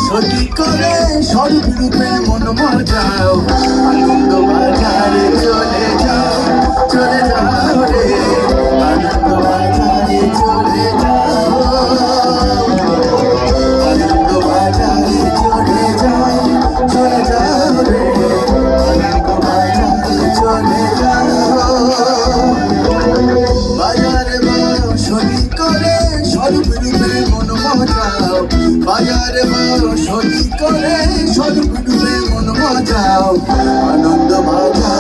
সতী করে স্বরূপ রূপে মন মজাও আনন্দ বাজারে চলে যাও রে আনন্দ বাজারে চলে যাও আনন্দ বাজারে চলে যাও রে আনন্দ বাজারে চলে যাও বাজারে সতী করে স্বরূপ রূপে মন মজাও বাজারে সতী করে স্বরূপ রূপে মন মজাও আনন্দ বাজার